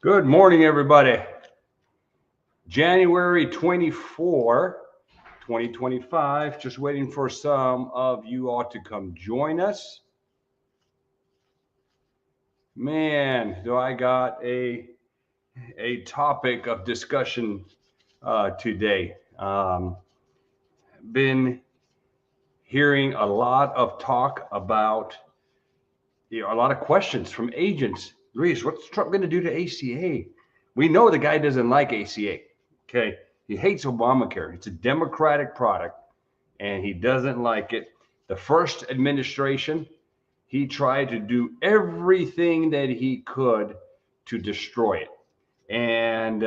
Good morning, everybody. January 24, 2025. Just waiting for some of you all to come join us. Man, do I got a topic of discussion today. Been hearing a lot of talk about, a lot of questions from agents. Luis, what's Trump going to do to ACA? We know the guy doesn't like ACA. Okay. He hates Obamacare. It's a Democratic product and he doesn't like it. The first administration, he tried to do everything that he could to destroy it. And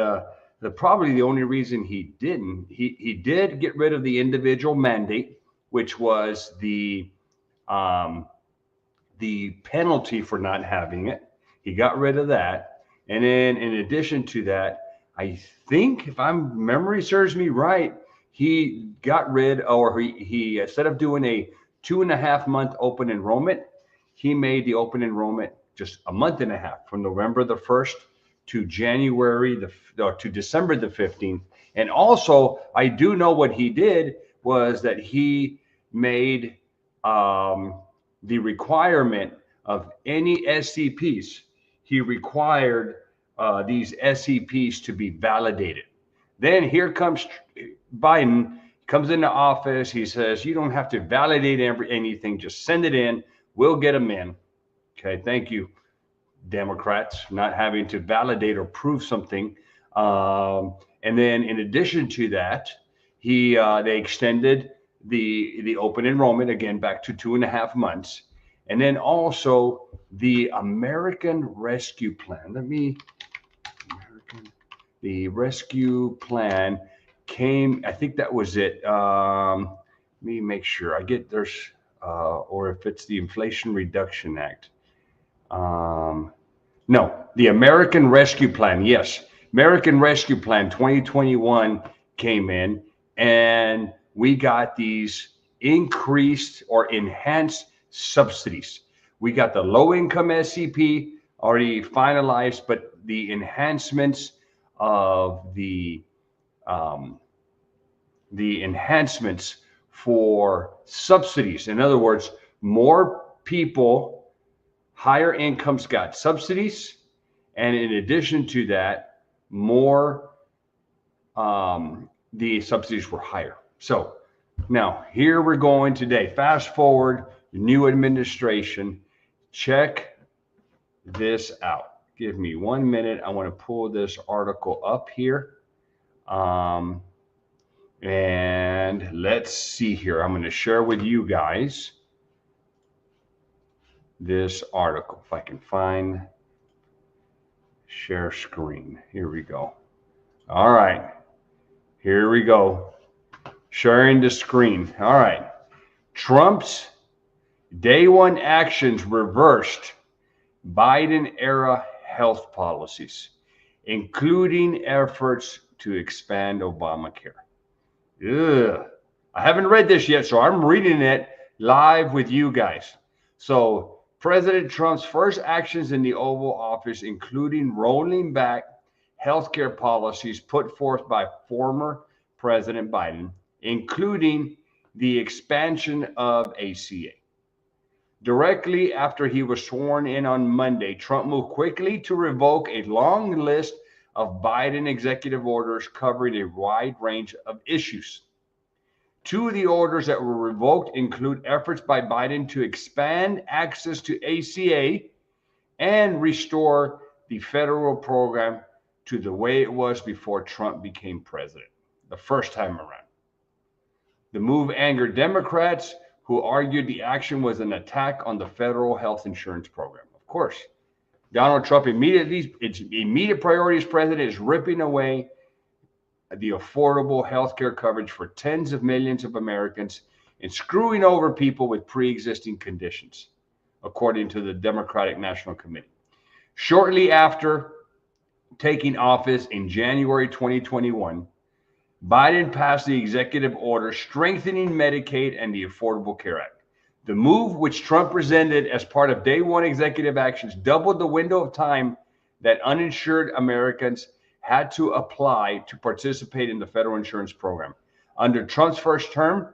probably the only reason he didn't, he did get rid of the individual mandate, which was the penalty for not having it. He got rid of that. And then in addition to that, I think if memory serves me right, he got rid, or he instead of doing a 2.5 month open enrollment, he made the open enrollment just a month and a half, from November the 1st to to December the 15th. And also, I do know what he did was that he made the requirement of any SCPs. He required these SCPs to be validated. Then here comes Biden, comes into office. He says, you don't have to validate anything. Just send it in. We'll get them in. Okay, thank you, Democrats, not having to validate or prove something. And then in addition to that, they extended the open enrollment again back to 2.5 months. And then also the American Rescue Plan. The rescue plan came, I think that was it. Let me make sure or if it's the Inflation Reduction Act. No, the American Rescue Plan. Yes, American Rescue Plan 2021 came in, and we got these increased or enhanced subsidies. We got the low-income SCP already finalized, but the enhancements of the enhancements for subsidies. In other words, more people, higher incomes got subsidies, and in addition to that, more the subsidies were higher. So now here we're going today. Fast forward, new administration. Check this out. Give me 1 minute. I want to pull this article up here. And let's see here. I'm going to share with you guys this article. If I can find share screen. Here we go. All right. Here we go. Sharing the screen. All right. Trump's day one actions reversed Biden-era health policies, including efforts to expand Obamacare. Ugh. I haven't read this yet, so I'm reading it live with you guys. So President Trump's first actions in the Oval Office, including rolling back healthcare policies put forth by former President Biden, including the expansion of ACA. Directly after he was sworn in on Monday, Trump moved quickly to revoke a long list of Biden executive orders covering a wide range of issues. Two of the orders that were revoked include efforts by Biden to expand access to ACA and restore the federal program to the way it was before Trump became president, the first time around. The move angered Democrats, who argued the action was an attack on the federal health insurance program. Of course, Donald Trump its immediate priority as president is ripping away the affordable health care coverage for tens of millions of Americans and screwing over people with pre-existing conditions, according to the Democratic National Committee. Shortly after taking office in January 2021, Biden passed the executive order strengthening Medicaid and the Affordable Care Act. The move, which Trump presented as part of day one executive actions, doubled the window of time that uninsured Americans had to apply to participate in the federal insurance program. Under Trump's first term,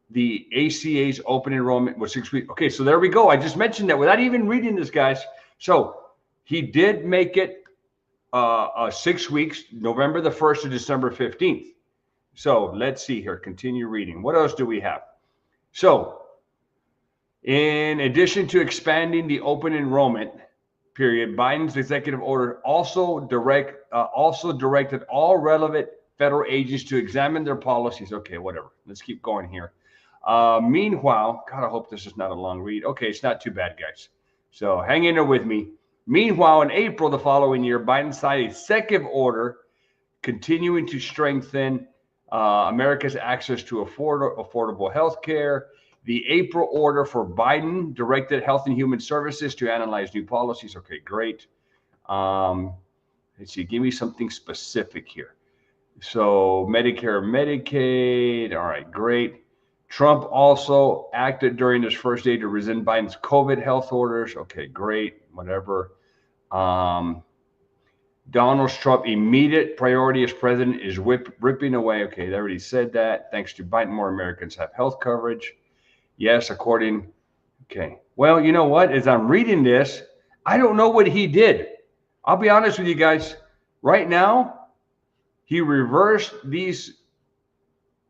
the ACA's open enrollment was 6 weeks. Okay, so there we go. I just mentioned that without even reading this, guys. So he did make it 6 weeks, November the 1st to December 15th. So let's see here. Continue reading. What else do we have? So in addition to expanding the open enrollment period, Biden's executive order also directed all relevant federal agencies to examine their policies. Okay, whatever. Let's keep going here. Meanwhile, God, I hope this is not a long read. Okay, it's not too bad, guys. So hang in there with me. Meanwhile, in April the following year, Biden signed a executive order continuing to strengthen America's access to affordable health care. The April order for Biden directed Health and Human Services to analyze new policies. Okay, great. Let's see, give me something specific here. So Medicare, Medicaid. All right, great. Trump also acted during his first day to rescind Biden's COVID health orders. Okay, great. Whatever. Donald Trump's immediate priority as president is ripping away. Okay, they already said that. Thanks to Biden, more Americans have health coverage. Yes, according. Okay. Well, you know what? As I'm reading this, I don't know what he did. I'll be honest with you guys. Right now, he reversed these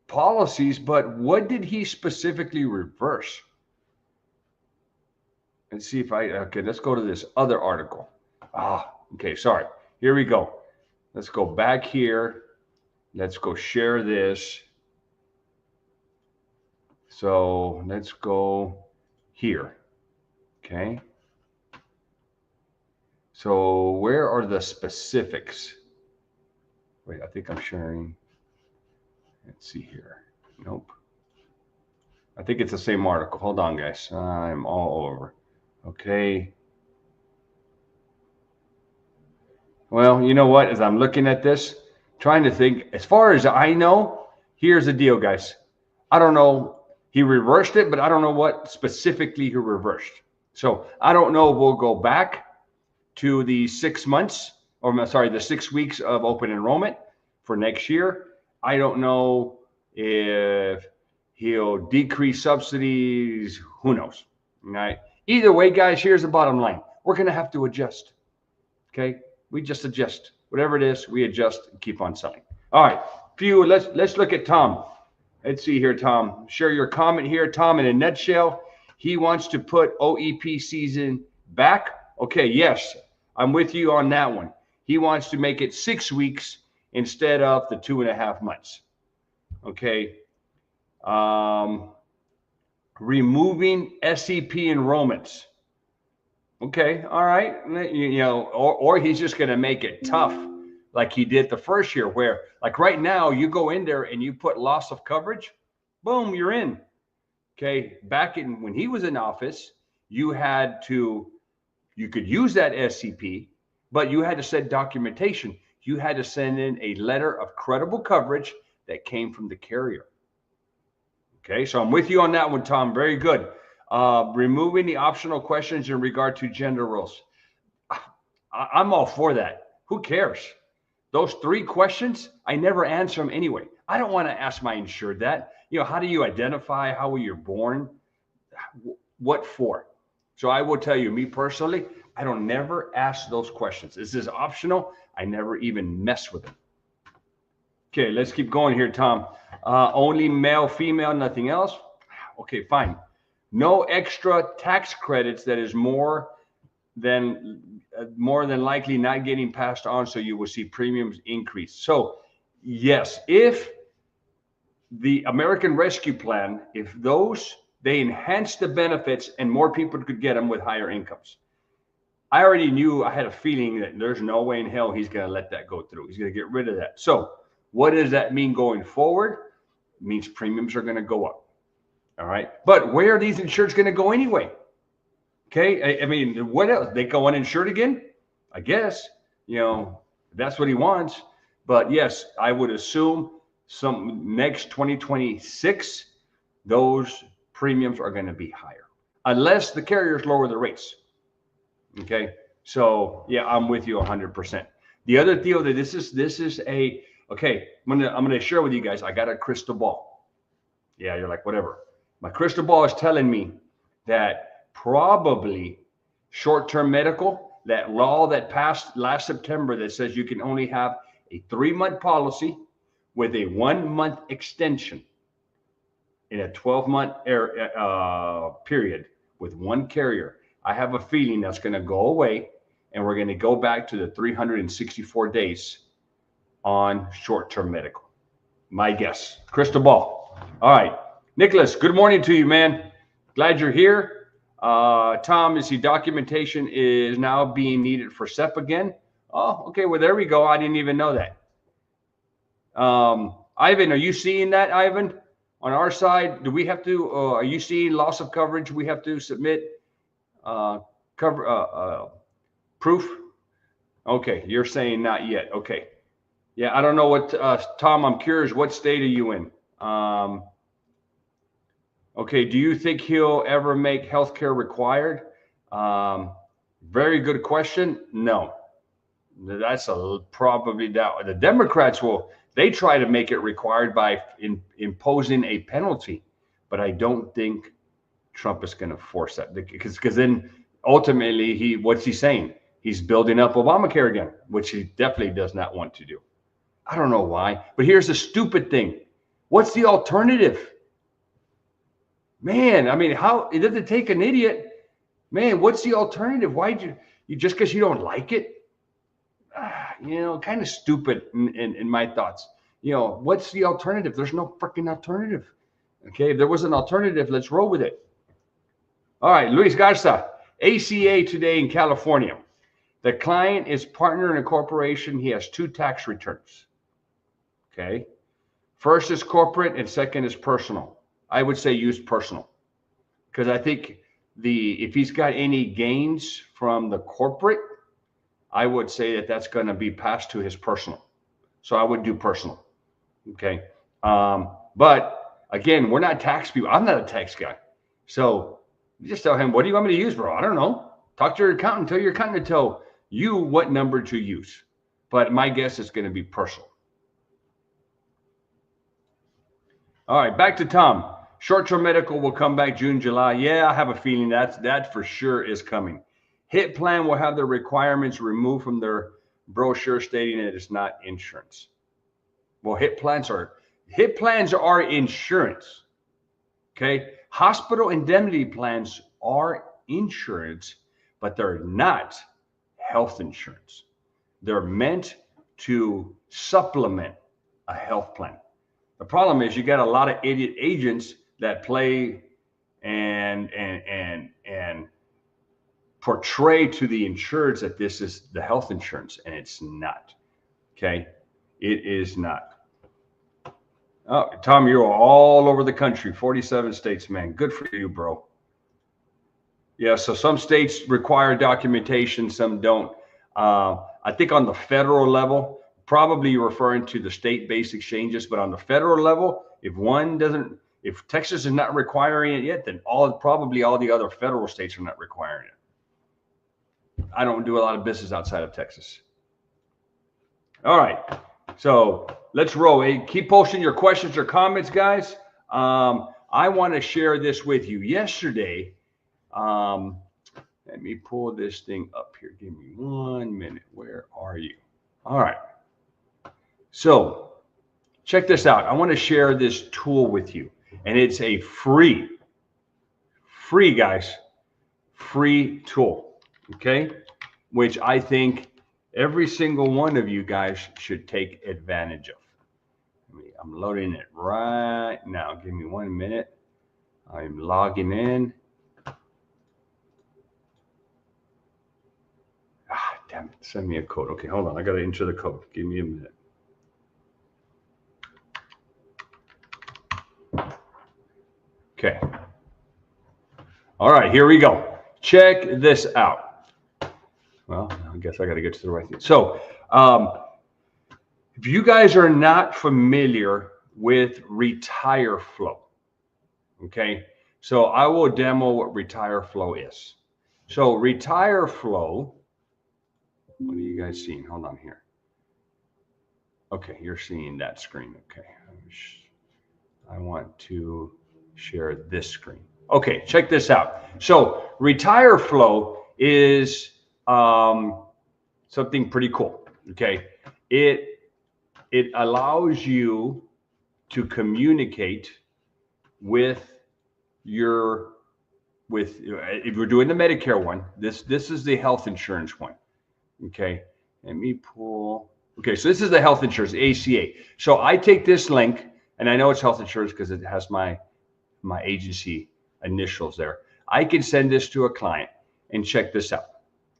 policies, but what did he specifically reverse? Let's see if okay, let's go to this other article. Okay, sorry. Here we go. Let's go back here. Let's go share this. So let's go here. Okay. So where are the specifics? Wait, I think I'm sharing. Let's see here. Nope. I think it's the same article. Hold on, guys. I'm all over. Okay. Well, you know what? As I'm looking at this, trying to think, as far as I know, here's the deal, guys. I don't know. He reversed it, but I don't know what specifically he reversed. So I don't know if we'll go back to the 6 months, or sorry, the 6 weeks of open enrollment for next year. I don't know if he'll decrease subsidies. Who knows? All right. Either way, guys, here's the bottom line. We're going to have to adjust. Okay. We just adjust. Whatever it is, we adjust and keep on selling. All right. Let's look at Tom. Let's see here, Tom. Share your comment here. Tom, in a nutshell, he wants to put OEP season back. Okay, yes, I'm with you on that one. He wants to make it 6 weeks instead of the 2.5 months. Okay. Removing SEP enrollments. Okay, all right. You know, or he's just going to make it tough like he did the first year, where like right now you go in there and you put loss of coverage, boom, you're in. Okay, back in when he was in office, you could use that SEP, but you had to send documentation. You had to send in a letter of credible coverage that came from the carrier. Okay, so I'm with you on that one, Tom. Very good. Removing the optional questions in regard to gender roles. I'm all for that. Who cares? Those 3 questions, I never answer them anyway. I don't want to ask my insured that. You know, how do you identify? How were you born? What for? So I will tell you, me personally, I don't never ask those questions. This is optional. I never even mess with them. Okay, let's keep going here, Tom. Only male, female, nothing else. Okay, fine. No extra tax credits that is more than likely not getting passed on, so you will see premiums increase. So yes, if the American Rescue Plan, if they enhance the benefits and more people could get them with higher incomes. I already knew, I had a feeling that there's no way in hell he's going to let that go through. He's going to get rid of that. So what does that mean going forward? It means premiums are going to go up. All right. But where are these insureds going to go anyway? Okay. I mean, what else? They go uninsured again? I guess, you know, that's what he wants. But yes, I would assume next 2026, those premiums are going to be higher unless the carriers lower the rates. Okay. So yeah, I'm with you 100%. The other deal that this is a, okay, I'm gonna share with you guys. I got a crystal ball. Yeah, you're like, whatever. My crystal ball is telling me that probably short-term medical, that law that passed last September that says you can only have a 3-month policy with a 1-month extension in a 12-month period with one carrier. I have a feeling that's going to go away, and we're going to go back to the 364 days on short-term medical. My guess. Crystal ball. All right. Nicholas, good morning to you, man. Glad you're here. Tom, is the documentation is now being needed for SEP again? Oh, okay. Well, there we go. I didn't even know that. Ivan, are you seeing that, Ivan? On our side, do we have to, are you seeing loss of coverage? We have to submit proof? Okay, you're saying not yet. Okay. Yeah, I don't know what, Tom, I'm curious, what state are you in? Okay, do you think he'll ever make healthcare required? Very good question. No, that's probably that. The Democrats they try to make it required by imposing a penalty, but I don't think Trump is going to force that, because then ultimately what's he saying? He's building up Obamacare again, which he definitely does not want to do. I don't know why, but here's the stupid thing. What's the alternative? Man, I mean, how it doesn't take an idiot. Man, what's the alternative? Why you just because you don't like it? Kind of stupid in my thoughts. What's the alternative? There's no freaking alternative. Okay, if there was an alternative, let's roll with it. All right, Luis Garza, ACA today in California. The client is partner in a corporation. He has 2 tax returns. Okay, first is corporate and second is personal. I would say use personal, because I think if he's got any gains from the corporate, I would say that's going to be passed to his personal. So I would do personal. Okay. But again, we're not tax people. I'm not a tax guy. So you just tell him, what do you want me to use, bro? I don't know. Talk to your accountant. Tell your accountant to tell you what number to use. But my guess is going to be personal. All right, back to Tom. Short-term medical will come back June, July. Yeah, I have a feeling that for sure is coming. HIT plan will have the requirements removed from their brochure stating it is not insurance. Well, HIT plans are insurance. Okay, hospital indemnity plans are insurance, but they're not health insurance. They're meant to supplement a health plan. The problem is you got a lot of idiot agents that play and portray to the insureds that this is the health insurance, and it's not. Okay, it is not. Oh, Tom, you're all over the country, 47 states, man. Good for you, bro. Yeah, so some states require documentation, some don't. I think on the federal level, probably you're referring to the state-based exchanges, but on the federal level, if Texas is not requiring it yet, then probably all the other federal states are not requiring it. I don't do a lot of business outside of Texas. All right, so let's roll. Hey, keep posting your questions or comments, guys. I want to share this with you. Yesterday, let me pull this thing up here. Give me 1 minute. Where are you? All right. So check this out. I want to share this tool with you, and it's a free guys, free tool. Okay, which I think every single one of you guys should take advantage of. I'm loading it right now. Give me 1 minute. I'm logging in. Damn it. Send me a code. Okay, hold on. I got to enter the code. Give me a minute. Okay. All right, here we go. Check this out. Well, I guess I got to get to the right thing. So, if you guys are not familiar with RetireFlo, okay, so I will demo what RetireFlo is. So RetireFlo What are you guys seeing? Hold on here. Okay, you're seeing that screen. Okay. I want to share this screen. Okay, check this out. So RetireFlo is something pretty cool. Okay, it allows you to communicate with your if we're doing the Medicare one. This is the health insurance one. Okay, let me pull. Okay, so this is the health insurance ACA. So I take this link, and I know it's health insurance because it has my agency initials there. I can send this to a client and check this out.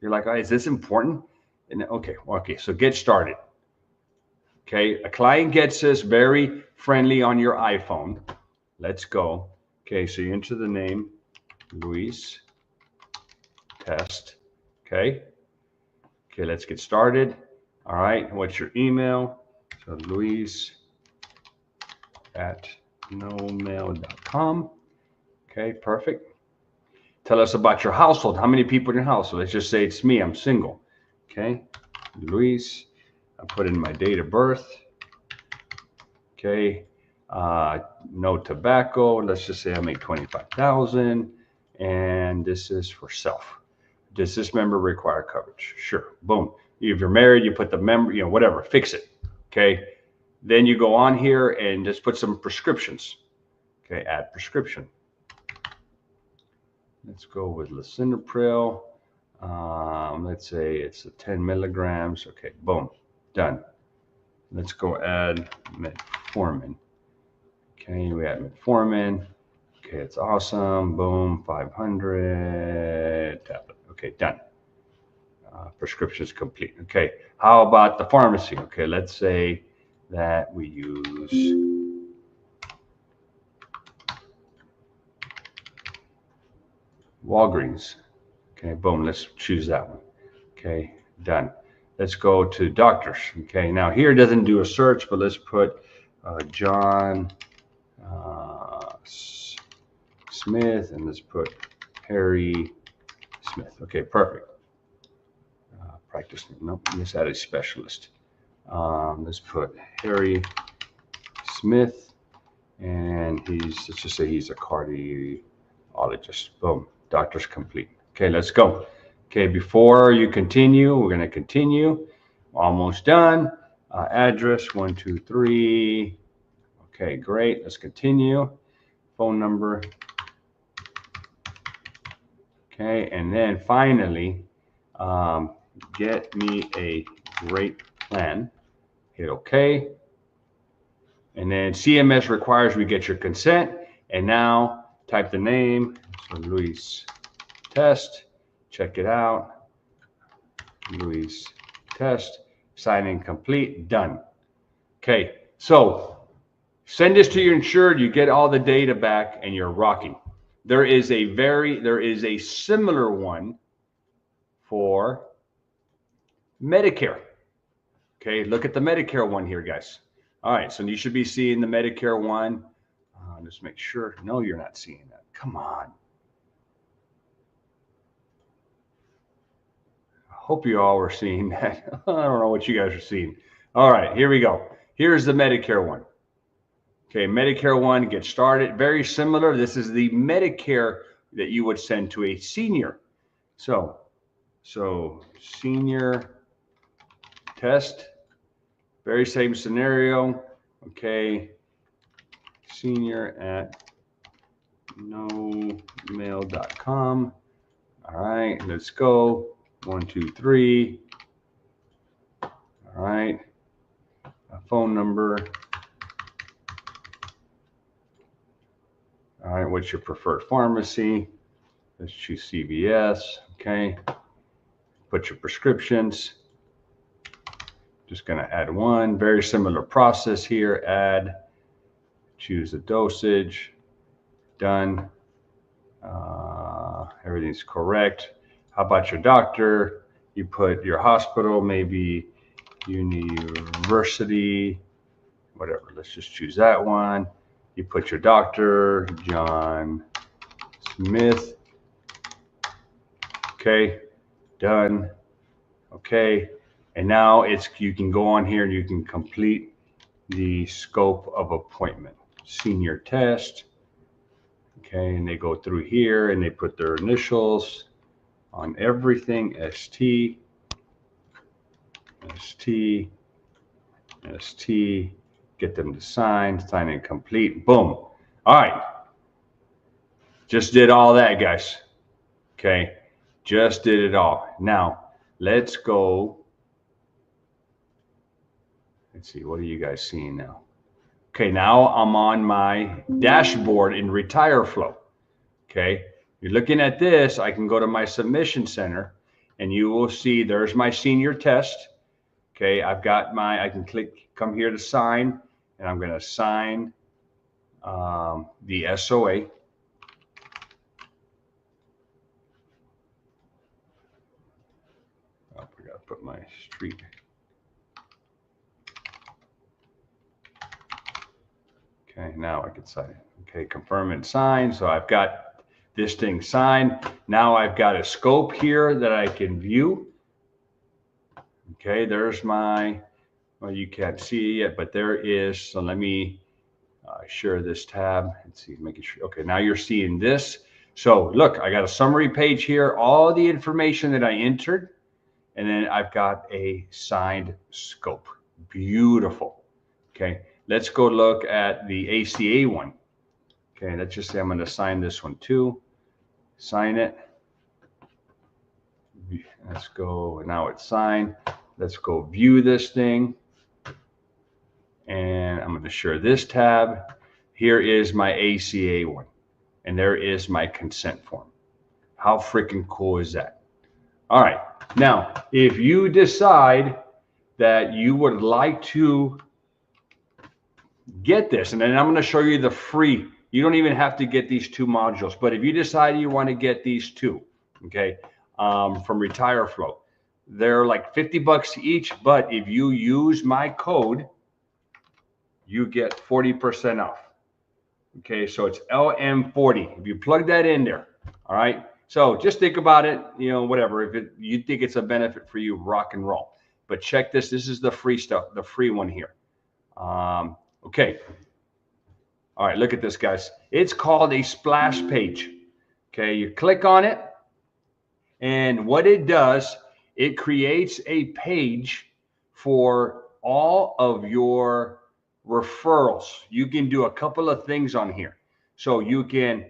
You're like, oh, is this important? And okay, so get started. Okay, a client gets this very friendly on your iPhone. Let's go. Okay, so you enter the name, Luis Test. Okay, let's get started. All right, what's your email? So Luis at nomail.com. Okay, perfect. Tell us about your household. How many people in your household? Let's just say it's me. I'm single. Okay, Luis. I put in my date of birth. Okay, no tobacco. Let's just say I make 25,000, and this is for self. Does this member require coverage? Sure. Boom. If you're married, you put the member. Whatever. Fix it. Okay. Then you go on here and just put some prescriptions. Okay, add prescription. Let's go with lisinopril. Let's say it's 10 milligrams. Okay, boom, done. Let's go add metformin. Okay, we add metformin. Okay, it's awesome. Boom, 500 tablet. Okay, done. Prescription is complete. Okay, how about the pharmacy? Okay, let's say that we use Walgreens. Okay, boom, let's choose that one. Okay, done. Let's go to doctors. Okay, now here it doesn't do a search, but let's put John Smith, and let's put Harry Smith. Okay, perfect. Practice, nope, let's add a specialist. Let's put Harry Smith, and let's just say he's a cardiologist. Boom, doctor's complete. Okay, let's go. Okay, before you continue, we're going to continue. Almost done. Address 123. Okay, great. Let's continue. Phone number. Okay, and then finally, get me a great plan. Hit OK. And then CMS requires we get your consent. And now type the name. So Luis Test. Check it out. Luis Test. Signing complete. Done. Okay. So send this to your insured. You get all the data back, and you're rocking. There is a similar one for Medicare. Okay. Look at the Medicare one here, guys. All right. So you should be seeing the Medicare one. Just make sure. No, you're not seeing that. Come on. Hope you all were seeing that. I don't know what you guys are seeing. All right, here we go. Here's the Medicare one. Okay, Medicare one, get started. Very similar. This is the Medicare that you would send to a senior. So senior test, very same scenario. Okay, senior at nomail.com. All right, let's go. 1, 2, 3. All right. A phone number. All right. What's your preferred pharmacy? Let's choose CVS. Okay. Put your prescriptions. Just going to add one. Very similar process here. Add. Choose the dosage. Done. Everything's correct. How about your doctor? You put your hospital, maybe university, whatever. Let's just choose that one. You put your doctor, John Smith. Okay, done. Okay. And now you can go on here and you can complete the scope of appointment. Senior test. Okay. And they go through here and they put their initials on everything. ST, ST, ST. Get them to sign and complete. Boom. All right. Just did all that, guys. Okay. Just did it all. Now, let's go. Let's see. What are you guys seeing now? Okay. Now I'm on my dashboard in RetireFlo. Okay. You're looking at this. I can go to my submission center and you will see there's my senior test. Okay. I've got I can come here to sign, and I'm going to sign the SOA. Oh, I forgot to put my street. Okay, now I can sign it. Okay, confirm and sign. So I've got this thing signed. Now I've got a scope here that I can view. Okay, there's my, well, you can't see it yet, but there is. So let me share this tab and see, making sure. Okay, now you're seeing this. So look, I got a summary page here, all the information that I entered, and then I've got a signed scope. Beautiful. Okay, let's go look at the ACA one. Okay, let's just say I'm going to sign this one too. Sign it. Let's go. Now it's signed. Let's go view this thing. And I'm going to share this tab. Here is my ACA one. And there is my consent form. How freaking cool is that? All right. Now, if you decide that you would like to get this, and then I'm going to show you the free. You don't even have to get these two modules, but if you decide you want to get these two, okay, from RetireFlo, they're like $50 each, but if you use my code, you get 40% off. Okay, so it's LM40. If you plug that in there, all right. So just think about it, you know, whatever. If you think it's a benefit for you, rock and roll. But check this. This is the free stuff, the free one here. Okay. All right, look at this, guys. It's called a splash page. Okay, you click on it, and what it does, it creates a page for all of your referrals. You can do a couple of things on here. So you can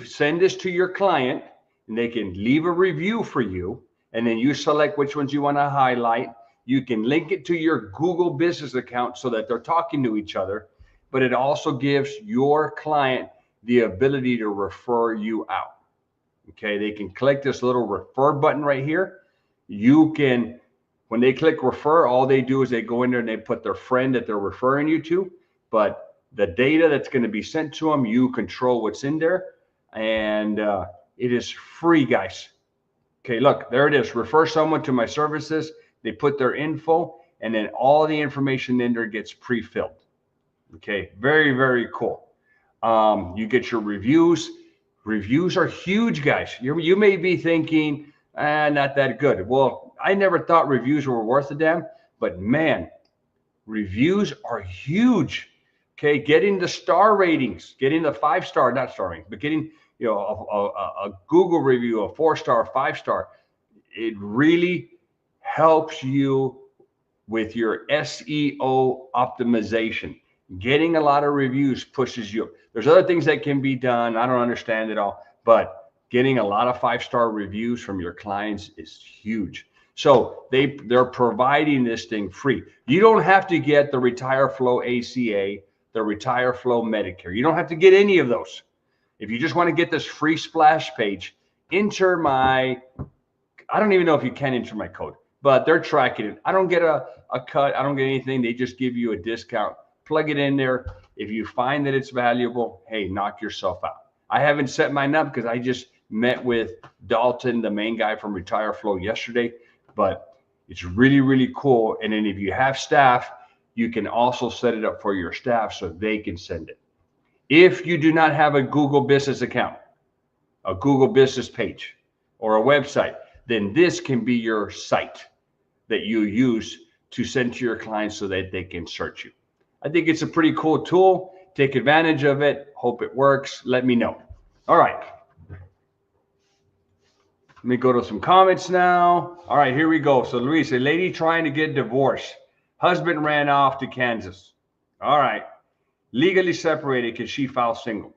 send this to your client, and they can leave a review for you, and then you select which ones you want to highlight. You can link it to your Google business account so that they're talking to each other, but it also gives your client the ability to refer you out. Okay, they can click this little refer button right here. You can, when they click refer, all they do is they go in there and they put their friend that they're referring you to, but the data that's going to be sent to them, you control what's in there, and it is free, guys. Okay, look, there it is. Refer someone to my services. They put their info, and then all the information in there gets pre-filled. Okay, very, very cool. You get your reviews. Reviews are huge, guys. You may be thinking, not that good. Well, I never thought reviews were worth a damn, but man, reviews are huge. Okay, getting the star ratings, getting the 5-star, not star ratings, but getting, you know, a Google review, a 4-star, 5-star, it really helps you with your SEO optimization. Getting a lot of reviews pushes you. There's other things that can be done. I don't understand it all, but getting a lot of 5-star reviews from your clients is huge. So they're providing this thing free. You don't have to get the RetireFlo ACA, the RetireFlo Medicare. You don't have to get any of those. If you just want to get this free splash page, enter my, I don't even know if you can enter my code, but they're tracking it. I don't get a cut. I don't get anything. They just give you a discount. Plug it in there. If you find that it's valuable, hey, knock yourself out. I haven't set mine up because I just met with Dalton, the main guy from RetireFlo, yesterday, but it's really, really cool. And then if you have staff, you can also set it up for your staff so they can send it. If you do not have a Google business account, a Google business page, or a website, then this can be your site that you use to send to your clients so that they can search you. I think it's a pretty cool tool. Take advantage of it. Hope it works. Let me know. All right. Let me go to some comments now. All right, here we go. So Luis, a lady trying to get divorced. Husband ran off to Kansas. All right. Legally separated, can she file single?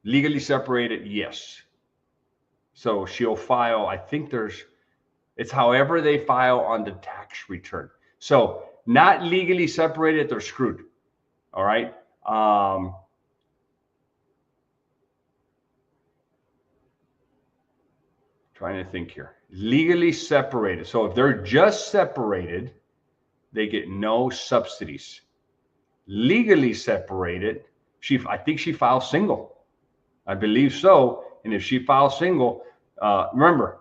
Legally separated, yes. So she'll file, I think it's however they file on the tax return. So not legally separated, they're screwed. All right. Trying to think here. Legally separated. So if they're just separated, they get no subsidies. Legally separated, I think she files single. I believe so. And if she files single, remember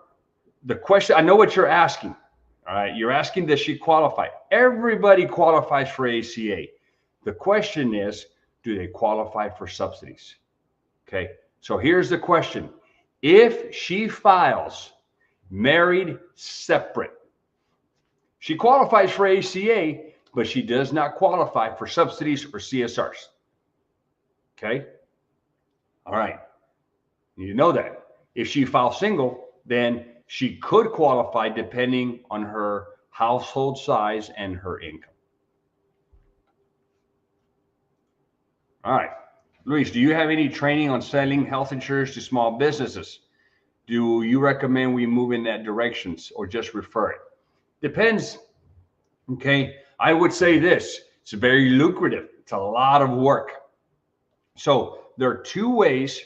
the question, I know what you're asking. All right. You're asking, does she qualify? Everybody qualifies for ACA. The question is, do they qualify for subsidies? Okay. So here's the question. If she files married separate, she qualifies for ACA, but she does not qualify for subsidies or CSRs. Okay. All right. You know that. If she files single, then she could qualify depending on her household size and her income. All right. Luis, do you have any training on selling health insurance to small businesses? Do you recommend we move in that direction or just refer it? Depends. Okay. I would say this. It's very lucrative. It's a lot of work. So there are two ways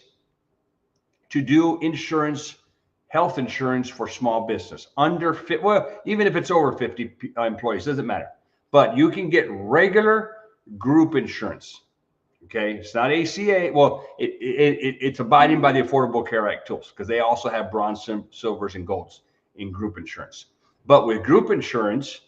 to do insurance, health insurance for small business. Even if it's over 50 employees, doesn't matter. But you can get regular group insurance. Okay, it's not ACA. Well, it's abiding by the Affordable Care Act tools because they also have bronze, silvers, and golds in group insurance. But with group insurance,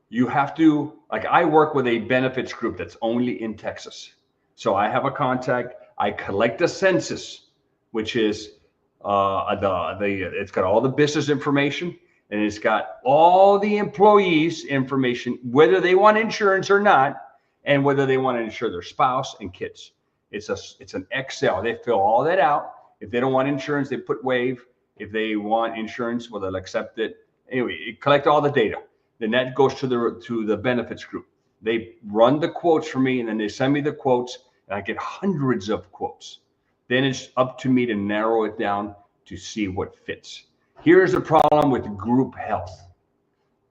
you have to, like I work with a benefits group that's only in Texas. So I have a contact. I collect a census, which is it's got all the business information and it's got all the employees' information, whether they want insurance or not, and whether they want to insure their spouse and kids. It's an Excel. They fill all that out. If they don't want insurance, they put waive. If they want insurance, well, they'll accept it. Anyway, you collect all the data. Then that goes to the benefits group. They run the quotes for me, and then they send me the quotes, and I get hundreds of quotes. Then it's up to me to narrow it down to see what fits. Here's the problem with group health.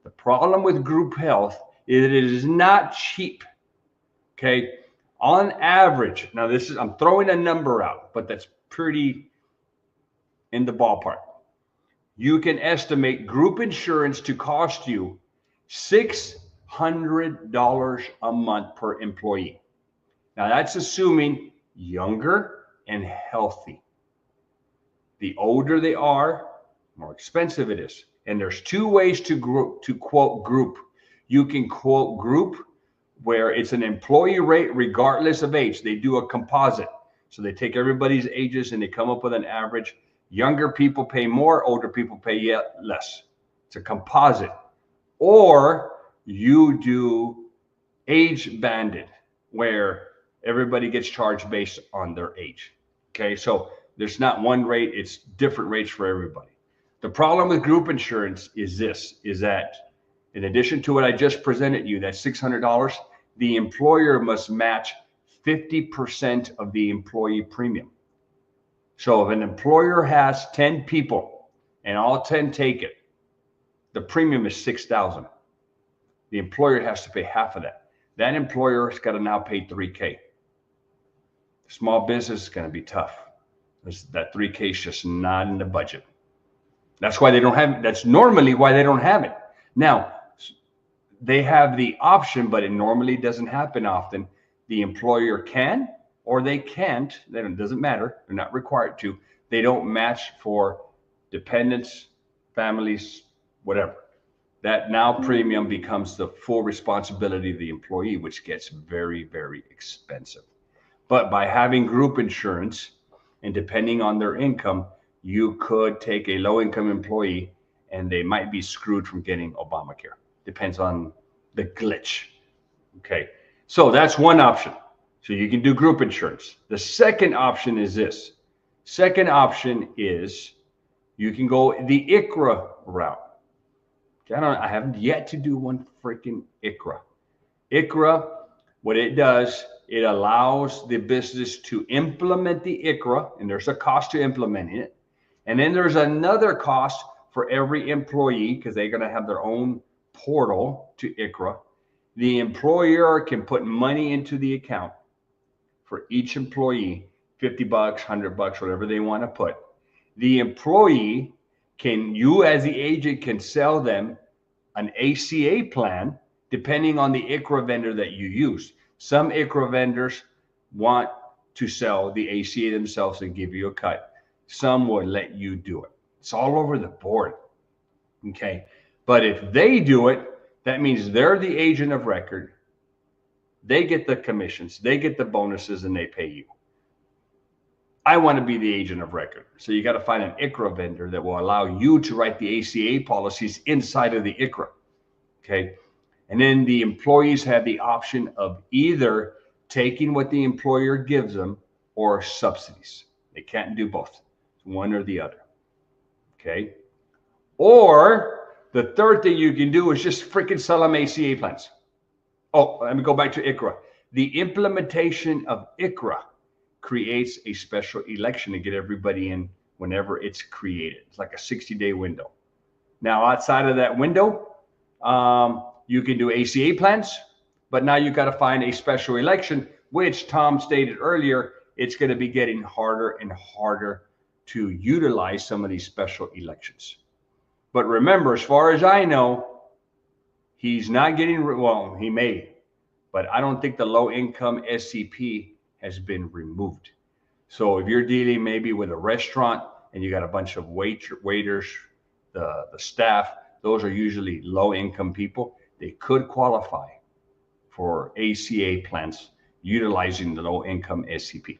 The problem with group health is it is not cheap. Okay, on average, now I'm throwing a number out, but that's pretty in the ballpark. You can estimate group insurance to cost you $600 a month per employee. Now that's assuming younger and healthy. The older they are, more expensive it is. And there's two ways to quote group. You can quote group where it's an employee rate regardless of age. They do a composite. So they take everybody's ages and they come up with an average. Younger people pay more, older people pay less. It's a composite. Or you do age banded, where everybody gets charged based on their age. Okay, so there's not one rate, it's different rates for everybody. The problem with group insurance is that in addition to what I just presented you, that $600, the employer must match 50% of the employee premium. So if an employer has 10 people and all 10 take it, the premium is $6,000. The employer has to pay half of that. That employer has got to now pay $3,000. Small business is going to be tough. That $3,000 is just not in the budget. That's why they don't have it. That's normally why they don't have it. Now, they have the option, but it normally doesn't happen often. The employer can or they can't. It doesn't matter. They're not required to. They don't match for dependents, families, whatever. That now premium becomes the full responsibility of the employee, which gets very, very expensive. But by having group insurance and depending on their income, you could take a low-income employee and they might be screwed from getting Obamacare. Depends on the glitch. Okay, so that's one option. So you can do group insurance. The second option is this. Second option is you can go the ICRA route. Okay, I haven't yet to do one freaking ICRA. ICRA, what it does, it allows the business to implement the ICRA, and there's a cost to implementing it. And then there's another cost for every employee because they're going to have their own portal to ICRA. The employer can put money into the account for each employee, $50, $100, whatever they want to put. The employee you as the agent can sell them an ACA plan depending on the ICRA vendor that you use. Some ICRA vendors want to sell the ACA themselves and give you a cut. Some will let you do it. It's all over the board. Okay. But if they do it, that means they're the agent of record. They get the commissions, they get the bonuses, and they pay you. I want to be the agent of record. So you got to find an ICRA vendor that will allow you to write the ACA policies inside of the ICRA. Okay. And then the employees have the option of either taking what the employer gives them or subsidies. They can't do both. It's one or the other. Okay. Or the third thing you can do is just freaking sell them ACA plans. Oh, let me go back to ICRA. The implementation of ICRA creates a special election to get everybody in whenever it's created. It's like a 60-day window. Now, outside of that window, you can do ACA plans, but now you got to find a special election, which Tom stated earlier, it's going to be getting harder and harder to utilize some of these special elections. But remember, as far as I know, he's not getting, well, he may, but I don't think the low income SCP has been removed. So if you're dealing maybe with a restaurant and you got a bunch of waiters, the staff, those are usually low income people. They could qualify for ACA plans utilizing the low income SCP.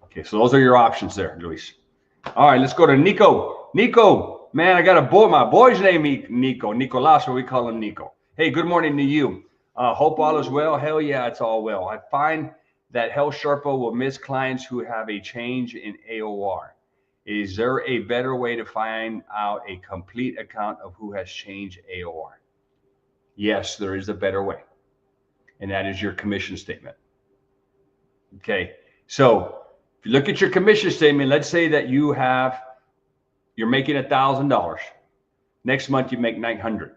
Okay, so those are your options there, Luis. All right, let's go to Nico. Nico, man, I got a boy. My boy's name is Nico. Nicolas, we call him Nico. Hey, good morning to you. Hope all is well. Hell yeah, it's all well. I find that Health Sherpa will miss clients who have a change in AOR. Is there a better way to find out a complete account of who has changed AOR? Yes, there is a better way. And that is your commission statement. Okay. So if you look at your commission statement, let's say that you're making $1,000. Next month you make $900.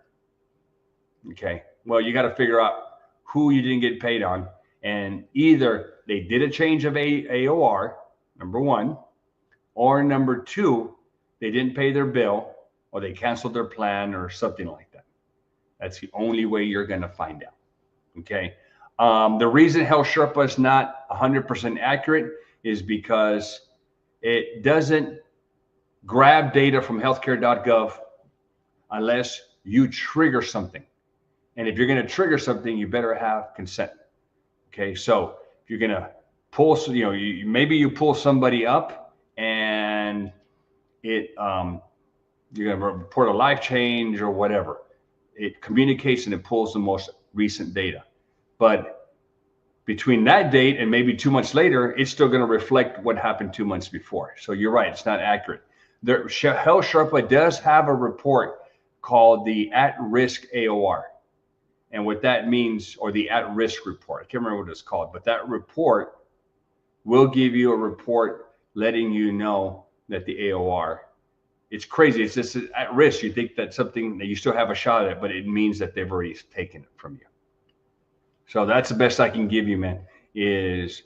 Okay. Well, you got to figure out who you didn't get paid on. And either they did a change of AOR, number one, or number two, they didn't pay their bill or they canceled their plan or something like that. That's the only way you're going to find out. Okay. The reason Health Sherpa is not 100% accurate is because it doesn't grab data from healthcare.gov unless you trigger something. And if you're going to trigger something, you better have consent. Okay. So if you're going to pull, maybe you pull somebody up and you're going to report a life change or whatever. It communicates and it pulls the most recent data. But between that date and maybe 2 months later, it's still going to reflect what happened 2 months before. So you're right. It's not accurate. Health Sherpa does have a report called the at-risk AOR. And what that means, or the at-risk report, I can't remember what it's called, but that report will give you a report letting you know that the AOR, it's crazy. It's just at risk. You think that's something that you still have a shot at it, but it means that they've already taken it from you. So that's the best I can give you, man, is,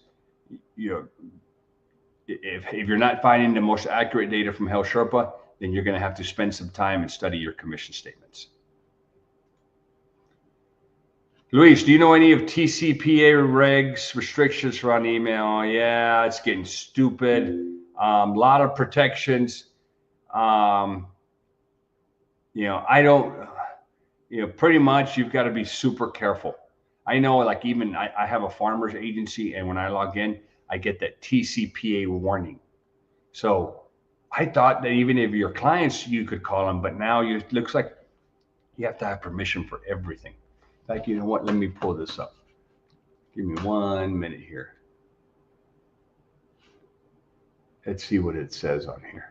if you're not finding the most accurate data from Health Sherpa, then you're going to have to spend some time and study your commission statements. Luis, do you know any of TCPA regs, restrictions around email? Yeah, it's getting stupid. A lot of protections. I don't, pretty much you've got to be super careful. I know, like, even I have a farmer's agency, and when I log in, I get that TCPA warning. So I thought that even if your clients, you could call them, but now it looks like you have to have permission for everything. Like, you know what? Let me pull this up. Give me 1 minute here. Let's see what it says on here.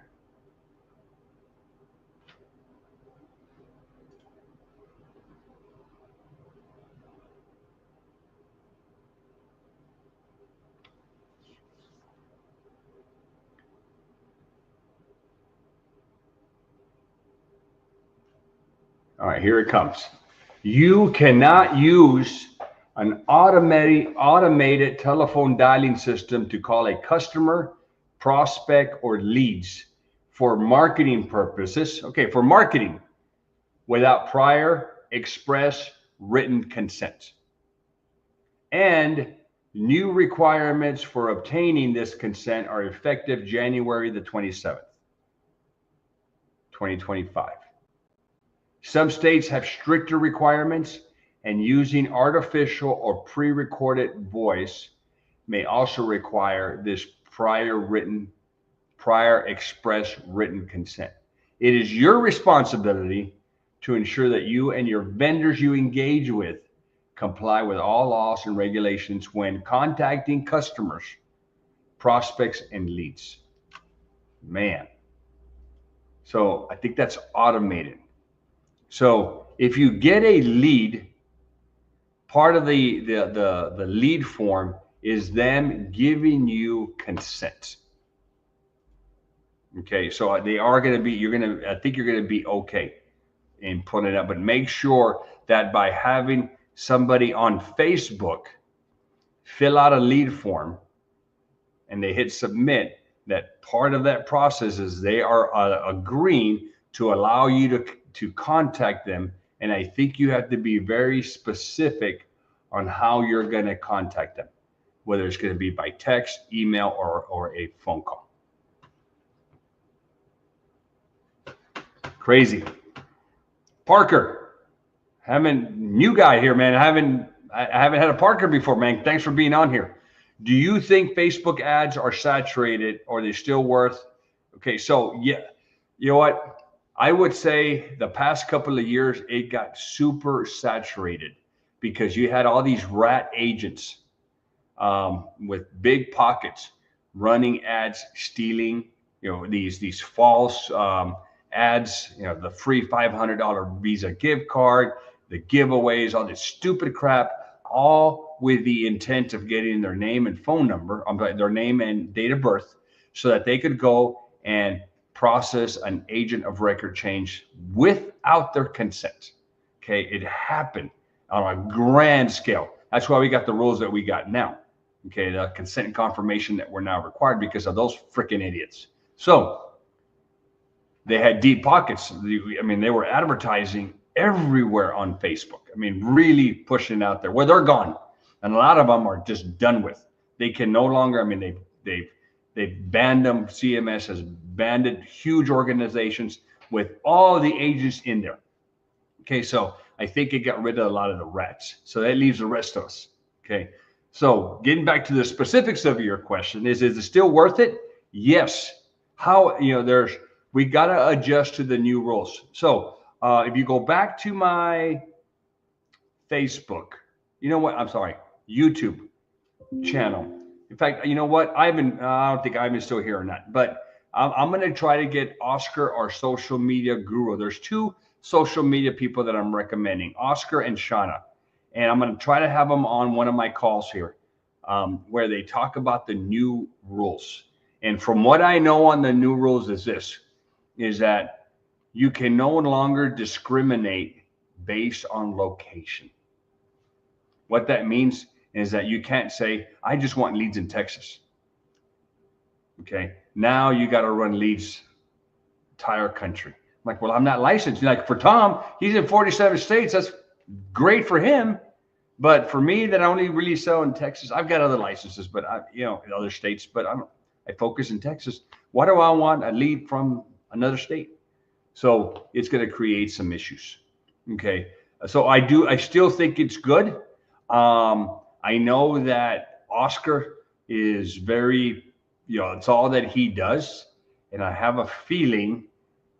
All right, here it comes. You cannot use an automated telephone dialing system to call a customer, prospect, or leads for marketing purposes. Okay, for marketing without prior express written consent. And new requirements for obtaining this consent are effective January the 27th, 2025. Some states have stricter requirements, and using artificial or pre-recorded voice may also require this prior express written consent. It is your responsibility to ensure that you and your vendors you engage with comply with all laws and regulations when contacting customers, prospects, and leads. Man. So I think that's automated. So if you get a lead, part of the lead form is them giving you consent. Okay, so they are going to be, I think you're going to be okay in putting it up, but make sure that by having somebody on Facebook fill out a lead form and they hit submit, that part of that process is they are agreeing to allow you to contact them. And I think you have to be very specific on how you're going to contact them, whether it's going to be by text, email, or a phone call. Crazy. Parker, new guy here, man. I haven't had a Parker before, man. Thanks for being on here. Do you think Facebook ads are saturated, or are they still worth? Okay, so yeah, you know what? I would say the past couple of years, it got super saturated because you had all these rat agents with big pockets running ads, stealing, these false ads, the free $500 Visa gift card, the giveaways, all this stupid crap, all with the intent of getting their name and phone number, their name and date of birth, so that they could go and process an agent of record change without their consent. Okay, it happened on a grand scale. That's why we got the rules that we got now. Okay, the consent and confirmation that we're now required because of those freaking idiots. So they had deep pockets. I mean, they were advertising everywhere on Facebook. I mean, really pushing out there. Well, they're gone, and a lot of them are just done with. They can no longer. I mean, they've banned them. CMS has banned huge organizations with all the agents in there. Okay, so I think it got rid of a lot of the rats. So that leaves the rest of us. Okay, so getting back to the specifics of your question, is it still worth it? Yes. How, we got to adjust to the new rules. So if you go back to my Facebook, YouTube channel. In fact, you know what? I don't think Ivan's still here or not, but I'm going to try to get Oscar, our social media guru. There's two social media people that I'm recommending, Oscar and Shauna. And I'm going to try to have them on one of my calls here where they talk about the new rules. And from what I know on the new rules is that you can no longer discriminate based on location. What that means is that you can't say, I just want leads in Texas. Okay. Now you got to run leads entire country. I'm like, well, I'm not licensed. Like for Tom, he's in 47 states. That's great for him. But for me, that I only really sell in Texas. I've got other licenses, but in other states, but I focus in Texas. Why do I want a lead from another state? So it's going to create some issues. Okay. So I still think it's good. I know that Oscar is very, it's all that he does. and I have a feeling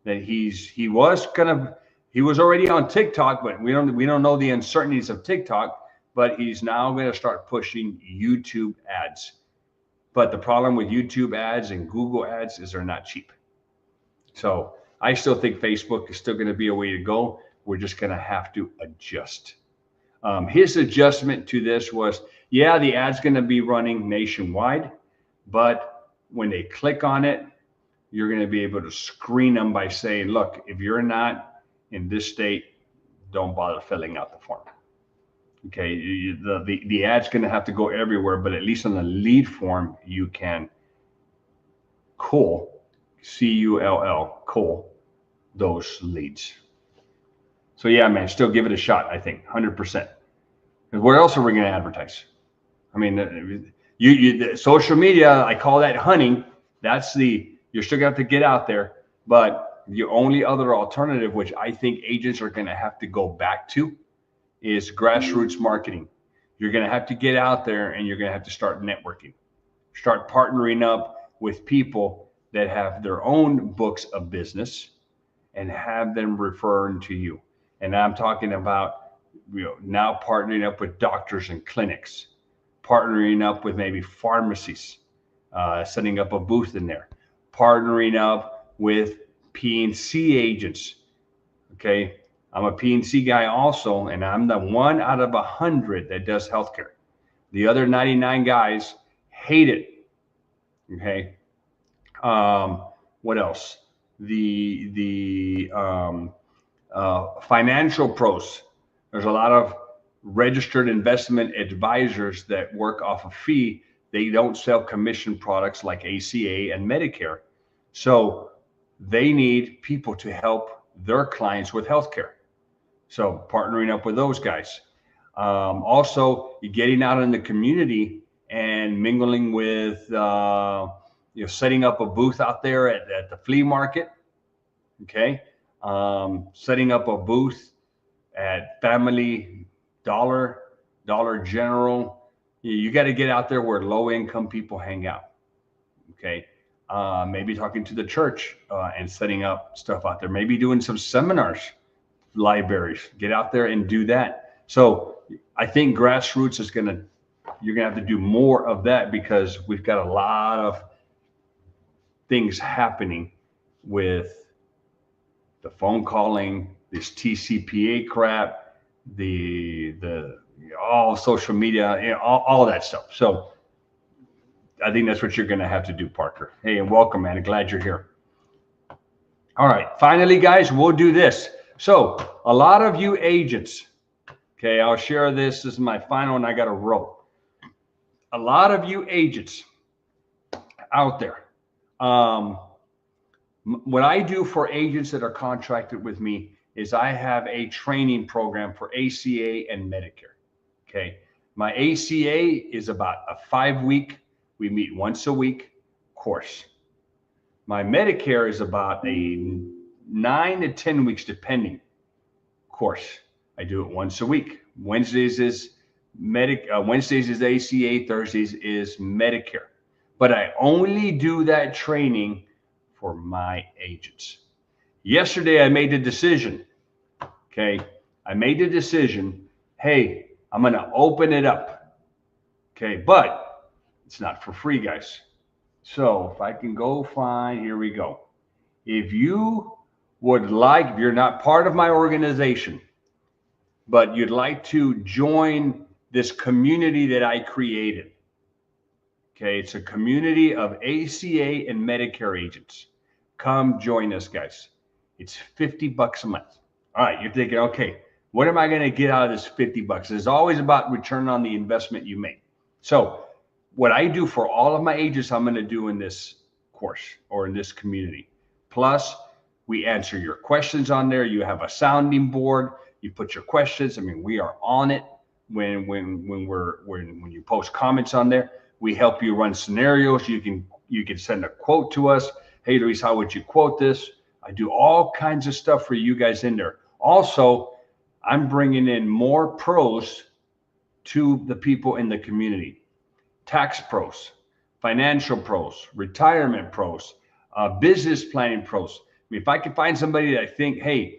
that he was already on TikTok, but we don't know the uncertainties of TikTok, but he's now going to start pushing YouTube ads. But the problem with YouTube ads and Google ads is they're not cheap. So I still think Facebook is still going to be a way to go. We're just going to have to adjust. His adjustment to this was, yeah, the ad's going to be running nationwide, but when they click on it, you're going to be able to screen them by saying, look, if you're not in this state, don't bother filling out the form. Okay, the ad's going to have to go everywhere, but at least on the lead form, you can cull, C-U-L-L, cull those leads. So yeah, man, still give it a shot, I think, 100%. And where else are we going to advertise? I mean, the social media, I call that hunting. That's you're still going to have to get out there. But the only other alternative, which I think agents are going to have to go back to, is grassroots marketing. You're going to have to get out there and you're going to have to start networking. Start partnering up with people that have their own books of business and have them referring to you. And I'm talking about, now partnering up with doctors and clinics, partnering up with maybe pharmacies, setting up a booth in there, partnering up with P&C agents. Okay, I'm a P&C guy also, and I'm the 1 out of 100 that does healthcare. The other 99 guys hate it. Okay, what else? The financial pros. There's a lot of registered investment advisors that work off a fee. They don't sell commission products like ACA and Medicare. So they need people to help their clients with healthcare. So partnering up with those guys. Also, getting out in the community and mingling with, setting up a booth out there at the flea market. Okay. Setting up a booth at Family Dollar General. You got to get out there where low income people hang out. Okay. Maybe talking to the church and setting up stuff out there. Maybe doing some seminars, libraries. Get out there and do that. So I think grassroots you're gonna have to do more of that, because we've got a lot of things happening with the phone calling, this TCPA crap, all social media, all that stuff. So I think that's what you're going to have to do, Parker. Hey, and welcome, man. Glad you're here. All right. Finally, guys, we'll do this. So a lot of you agents, okay, I'll share this. This is my final, and I got to roll. A lot of you agents out there, what I do for agents that are contracted with me is I have a training program for ACA and Medicare. Okay. My ACA is about a 5-week, we meet once a week course. My Medicare is about a 9 to 10 weeks, depending, course. I do it once a week. Wednesdays is ACA, Thursdays is Medicare. But I only do that training for my agents. Yesterday, I made the decision. Okay. I made the decision. Hey, I'm going to open it up. Okay. But it's not for free, guys. So if I can go find, here we go. If you would like, if you're not part of my organization, but you'd like to join this community that I created. Okay. It's a community of ACA and Medicare agents. Come join us, guys. It's $50 a month. All right. You're thinking, okay, what am I going to get out of this $50? It's always about return on the investment you make. So what I do for all of my agents, I'm going to do in this course or in this community. Plus, we answer your questions on there. You have a sounding board. You put your questions. I mean, we are on it when you post comments on there. We help you run scenarios. You can send a quote to us. Hey, Luis, how would you quote this? I do all kinds of stuff for you guys in there. Also, I'm bringing in more pros to the people in the community. Tax pros, financial pros, retirement pros, business planning pros. I mean, if I can find somebody that I think, hey,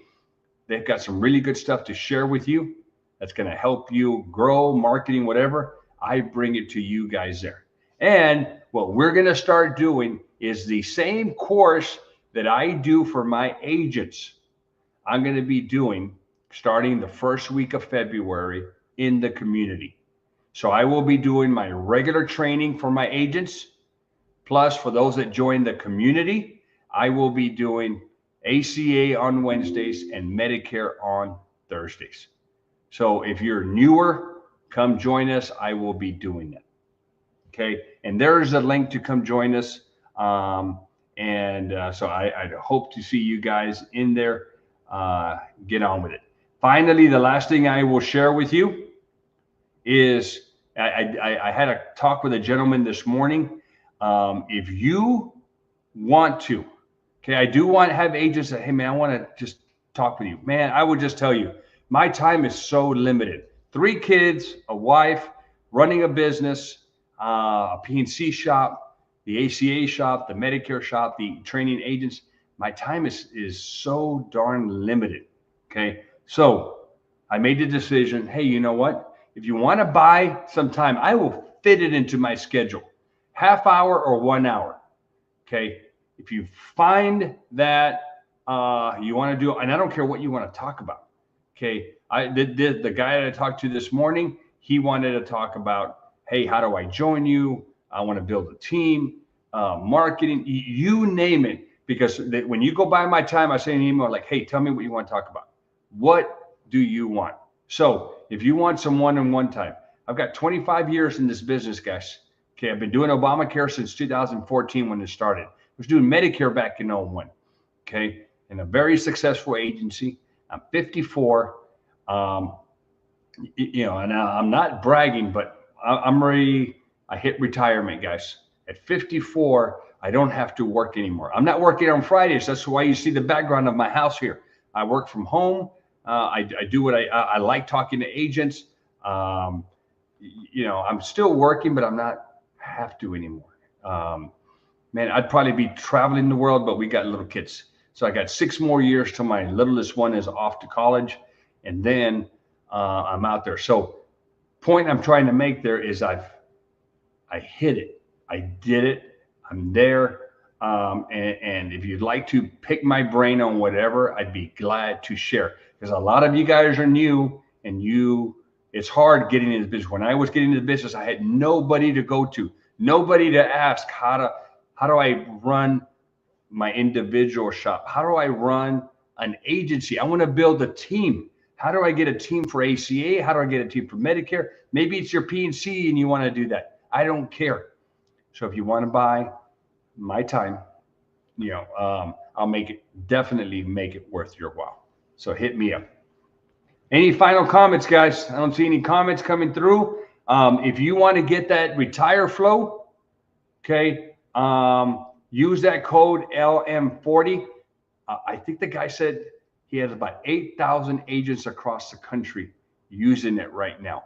they've got some really good stuff to share with you that's going to help you grow, marketing, whatever, I bring it to you guys there. And what we're going to start doing is the same course that I do for my agents. I'm going to be doing starting the first week of February in the community. So I will be doing my regular training for my agents. Plus, for those that join the community, I will be doing ACA on Wednesdays and Medicare on Thursdays. So if you're newer, come join us. I will be doing it. Okay. And there's a link to come join us. So I hope to see you guys in there. Get on with it. Finally, the last thing I will share with you is I had a talk with a gentleman this morning. If you want to, okay, I do want to have agents that, hey man, I want to just talk with you. Man, I would just tell you, my time is so limited. 3 kids, a wife, running a business, a P&C shop, the ACA shop, the Medicare shop, the training agents. My time is so darn limited. Okay. So I made the decision, hey, you know what? If you want to buy some time, I will fit it into my schedule, half hour or 1 hour. Okay. If you find that you want to do, and I don't care what you want to talk about. Okay. The guy that I talked to this morning, he wanted to talk about, hey, how do I join you? I want to build a team, marketing, you name it. Because when you go buy my time, I say an email like, hey, tell me what you want to talk about. What do you want? So if you want some one-on-one time, I've got 25 years in this business, guys. Okay, I've been doing Obamacare since 2014 when it started. I was doing Medicare back in 01. Okay, in a very successful agency. I'm 54. And I'm not bragging, but I'm ready. I hit retirement, guys. At 54, I don't have to work anymore. I'm not working on Fridays. That's why you see the background of my house here. I work from home. I do what I like, talking to agents. I'm still working, but I'm not have to anymore. Man, I'd probably be traveling the world, but we got little kids. So I got 6 more years till my littlest one is off to college. And then I'm out there. So point I'm trying to make there is I hit it. I did it. I'm there. And if you'd like to pick my brain on whatever, I'd be glad to share. Because a lot of you guys are new and it's hard getting into the business. When I was getting into the business, I had nobody to go to, nobody to ask how do I run my individual shop? How do I run an agency? I want to build a team. How do I get a team for ACA? How do I get a team for Medicare? Maybe it's your P&C and you want to do that. I don't care. So if you want to buy my time, I'll definitely make it worth your while. So hit me up. Any final comments, guys? I don't see any comments coming through. If you want to get that RetireFlo, okay, use that code LM40. I think the guy said he has about 8,000 agents across the country using it right now.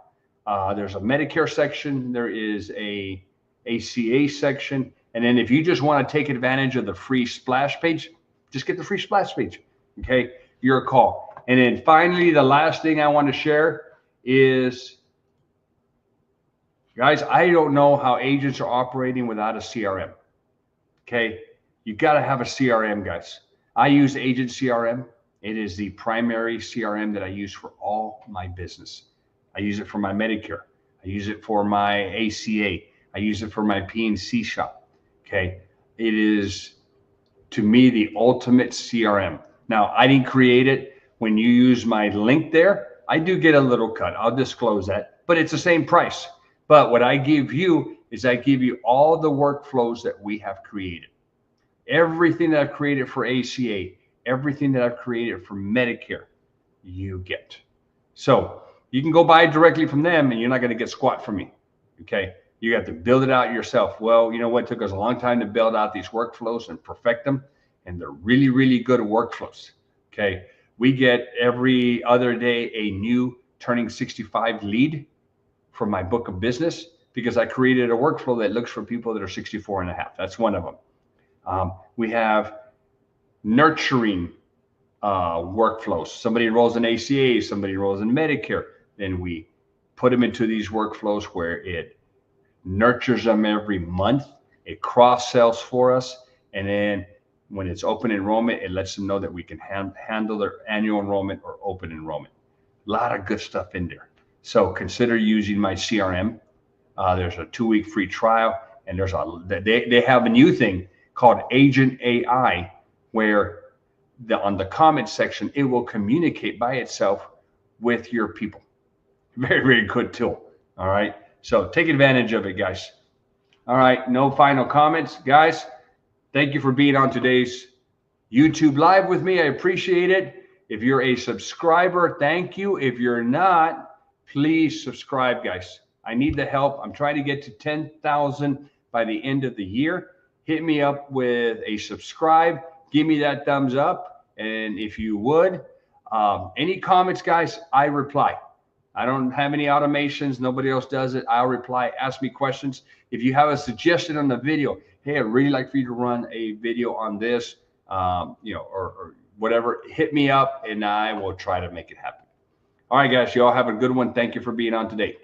There's a Medicare section. There is a ACA section. And then if you just want to take advantage of the free splash page, just get the free splash page. Okay, your call. And then finally, the last thing I want to share is, guys, I don't know how agents are operating without a CRM. Okay, you got to have a CRM, guys. I use Agent CRM. It is the primary CRM that I use for all my business. I use it for my Medicare. I use it for my ACA. I use it for my P&C shop. Okay, it is, to me, the ultimate CRM. Now, I didn't create it. When you use my link there, I do get a little cut. I'll disclose that, but it's the same price. But what I give you is I give you all the workflows that we have created. Everything that I've created for ACA, everything that I've created for Medicare, you get. So you can go buy directly from them and you're not going to get squat from me. Okay. You have to build it out yourself. Well, you know what? It took us a long time to build out these workflows and perfect them. And they're really, really good workflows. Okay. We get every other day a new turning 65 lead from my book of business because I created a workflow that looks for people that are 64 and a half. That's one of them. We have nurturing workflows. Somebody enrolls in ACA, somebody enrolls in Medicare, then we put them into these workflows where it nurtures them every month. It cross-sells for us. And then when it's open enrollment, it lets them know that we can handle their annual enrollment or open enrollment. A lot of good stuff in there. So consider using my CRM. There's a 2-week free trial, and they have a new thing called Agent AI, where on the comment section, it will communicate by itself with your people. Very, very good tool. All right. So take advantage of it, guys. All right. No final comments, guys. Thank you for being on today's YouTube Live with me. I appreciate it. If you're a subscriber, thank you. If you're not, please subscribe, guys. I need the help. I'm trying to get to 10,000 by the end of the year. Hit me up with a subscribe. Give me that thumbs up. And if you would, any comments, guys, I reply. I don't have any automations. Nobody else does it. I'll reply. Ask me questions. If you have a suggestion on the video, hey, I'd really like for you to run a video on this, or whatever, hit me up and I will try to make it happen. All right, guys, you all have a good one. Thank you for being on today.